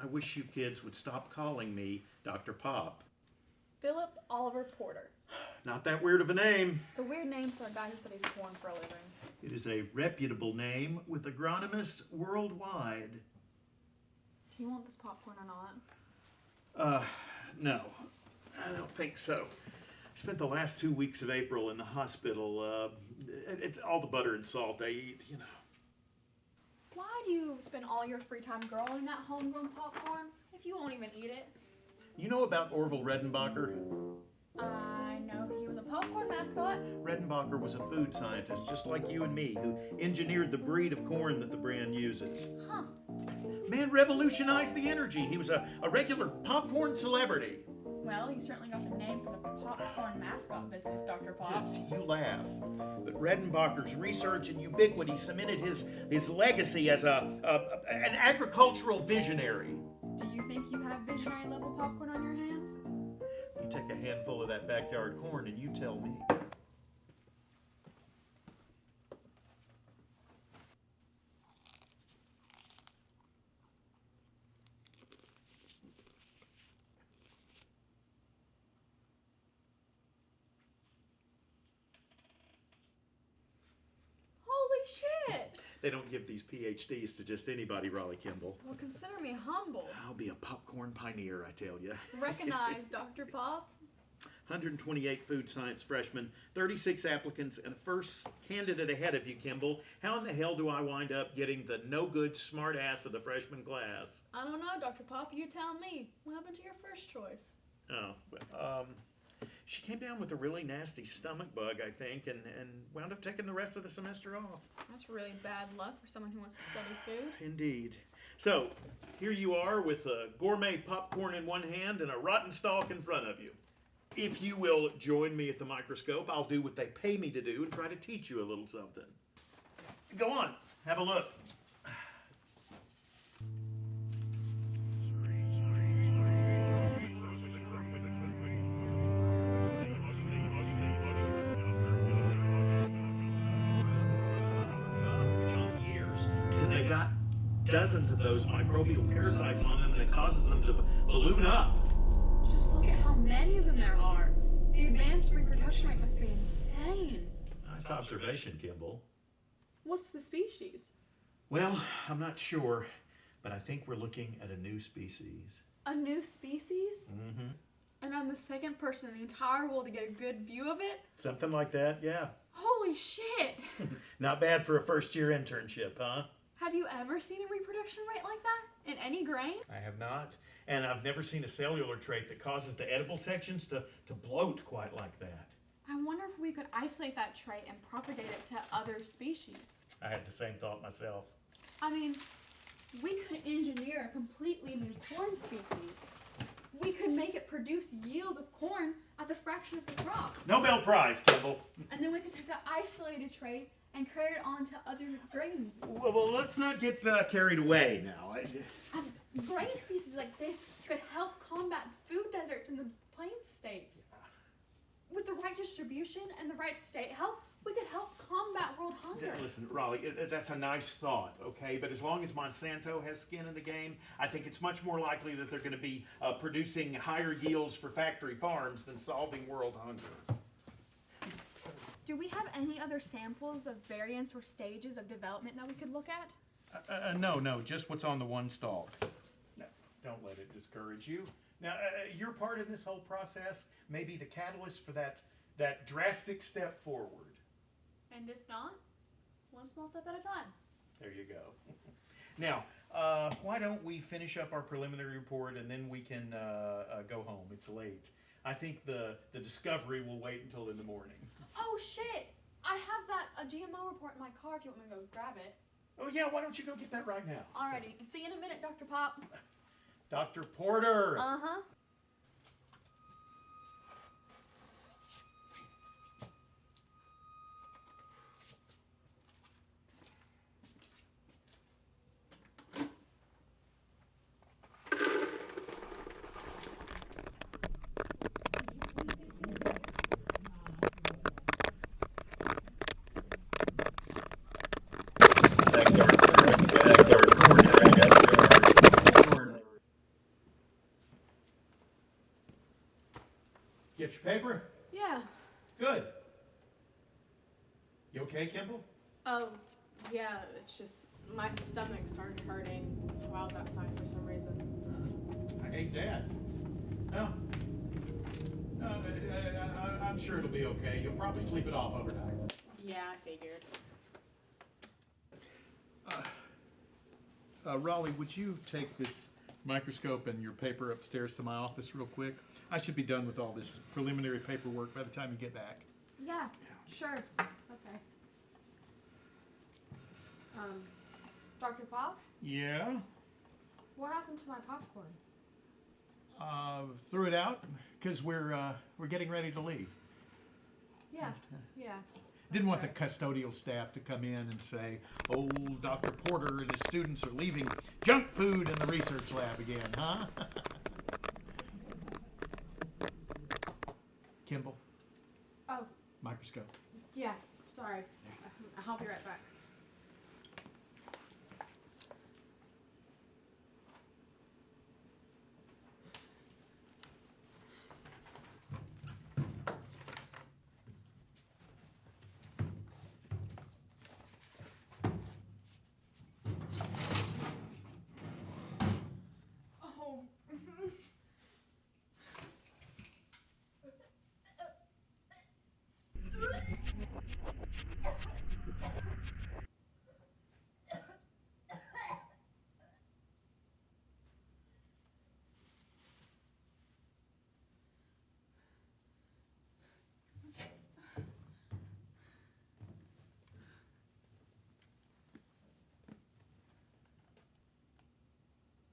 I wish you kids would stop calling me Dr. Pop. Phillip Oliver Porter. Not that weird of a name. It's a weird name for a guy who studies corn for a living. It is a reputable name with agronomists worldwide. Do you want this popcorn or not? No, I don't think so. I spent the last 2 weeks of April in the hospital. It's all the butter and salt I eat, you know. Why do you spend all your free time growing that homegrown popcorn if you won't even eat it? You know about Orville Redenbacher? I know he was a popcorn mascot. Redenbacher was a food scientist just like you and me who engineered the breed of corn that the brand uses. Huh. Man revolutionized the energy. He was a regular popcorn celebrity. Well, you certainly got the name for the popcorn mascot business, Dr. Pop. You laugh, but Redenbacher's research and ubiquity cemented his legacy as an agricultural visionary. Do you think you have visionary level popcorn on your hands? You take a handful of that backyard corn and you tell me. Holy shit! They don't give these PhDs to just anybody, Raleigh Kimball. Well, consider me humbled. I'll be a popcorn pioneer, I tell you. Recognize, Dr. Pop. 128 food science freshmen, 36 applicants, and a first candidate ahead of you, Kimball. How in the hell do I wind up getting the no-good smart ass of the freshman class? I don't know, Dr. Pop. You tell me. What happened to your first choice? She came down with a really nasty stomach bug, I think, and wound up taking the rest of the semester off. That's really bad luck for someone who wants to study food. Indeed. So, here you are with a gourmet popcorn in one hand and a rotten stalk in front of you. If you will join me at the microscope, I'll do what they pay me to do and try to teach you a little something. Go on, have a look. Because they got dozens of those microbial parasites on them and it causes them to balloon up. Just look at how many of them there are. The advanced reproduction rate must be insane. Nice observation, Kimball. What's the species? Well, I'm not sure, but I think we're looking at a new species. A new species? Mm-hmm. And I'm the second person in the entire world to get a good view of it? Something like that, yeah. Holy shit! Not bad for a first-year internship, huh? Have you ever seen a reproduction rate like that? In any grain? I have not. And I've never seen a cellular trait that causes the edible sections to bloat quite like that. I wonder if we could isolate that trait and propagate it to other species. I had the same thought myself. I mean, we could engineer a completely new corn species. We could make it produce yields of corn at the fraction of the crop. Nobel Prize, Kimball. And then we could take that isolated trait and carry it on to other grains. Well, let's not get carried away now. Grain species like this could help combat food deserts in the plain states. With the right distribution and the right state help, we could help combat world hunger. Listen, Raleigh, that's a nice thought, okay? But as long as Monsanto has skin in the game, I think it's much more likely that they're going to be producing higher yields for factory farms than solving world hunger. Do we have any other samples of variants or stages of development that we could look at? No, just what's on the one stalk. No, don't let it discourage you. Now, your part in this whole process may be the catalyst for that drastic step forward. And if not, one small step at a time. There you go. Now, why don't we finish up our preliminary report and then we can go home. It's late. I think the discovery will wait until in the morning. Oh shit! I have a GMO report in my car if you want me to go grab it. Oh yeah, why don't you go get that right now? Alrighty, see you in a minute, Dr. Pop. Dr. Porter! Uh-huh. Get your paper? Yeah. Good. You okay, Kimball? Oh, yeah, it's just my stomach started hurting while I was outside for some reason. I hate that. No. I'm sure it'll be okay. You'll probably sleep it off overnight. Yeah, I figured. Raleigh, would you take this microscope and your paper upstairs to my office real quick? I should be done with all this preliminary paperwork by the time you get back. Yeah, sure. Okay. Dr. Pop, Yeah? what happened to my popcorn? Threw it out because we're getting ready to leave. Yeah, yeah. Didn't want the That's custodial staff to come in and say, "Oh, Dr. Porter and his students are leaving junk food in the research lab again, huh?" Kimball, Oh, microscope. yeah, sorry. I'll be right back. Oh.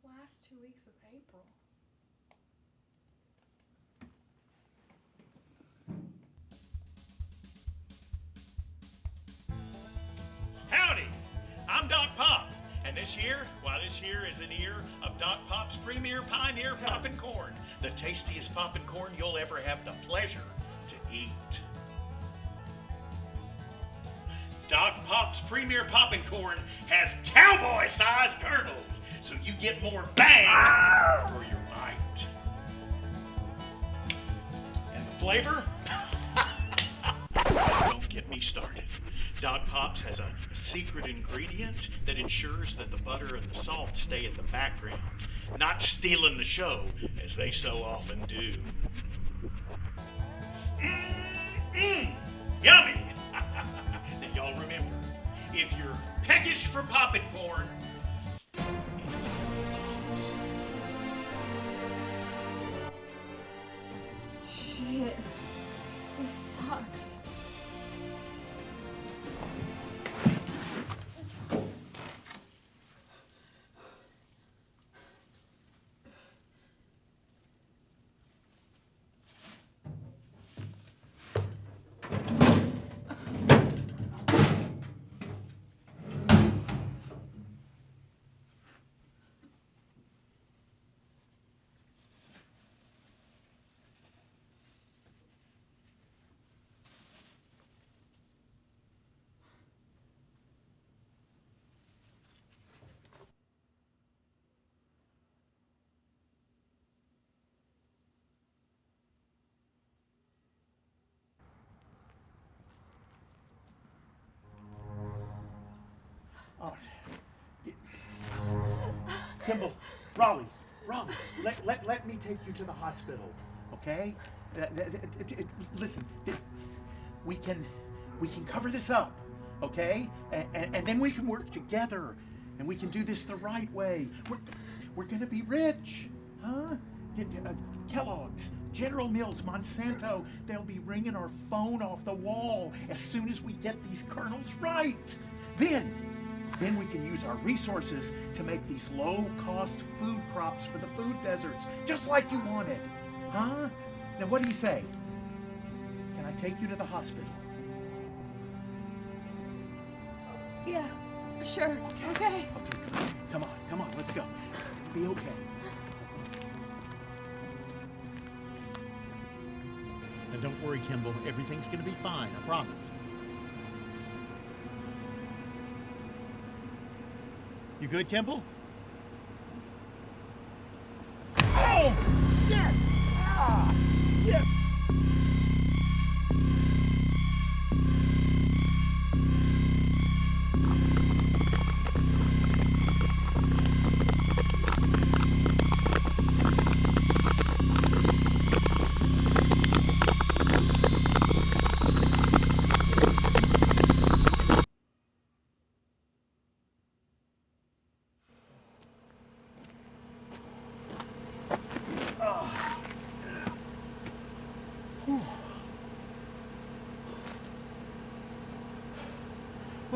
Last 2 weeks of April. Howdy, I'm Doc Pop, and this year is an year of Doc Pop's premier pioneer poppin' corn, the tastiest poppin' corn you'll ever have the pleasure to eat. Doc Pop's premier poppin' corn has cowboy-sized kernels, so you get more bang for your bite. And the flavor? Don't get me started. Doc Pop's has a secret ingredient that ensures that the butter and the salt stay in the background, not stealing the show, as they so often do. Yummy! Now y'all remember, if you're peckish for poppin' corn, Shit. This sucks. Oh, Kimball, Raleigh, let me take you to the hospital, okay? Listen, we can cover this up, okay? And then we can work together, and we can do this the right way. We're gonna be rich, huh? Kellogg's, General Mills, Monsanto, they'll be ringing our phone off the wall as soon as we get these kernels right. Then we can use our resources to make these low-cost food crops for the food deserts, just like you wanted. Huh? Now, what do you say? Can I take you to the hospital? Yeah, sure. Okay. Okay, come on, let's go. It's gonna be okay. Now, don't worry, Kimball. Everything's gonna be fine, I promise. You good, Kimball? Oh, shit! Ah, yeah.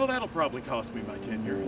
Well, that'll probably cost me my tenure.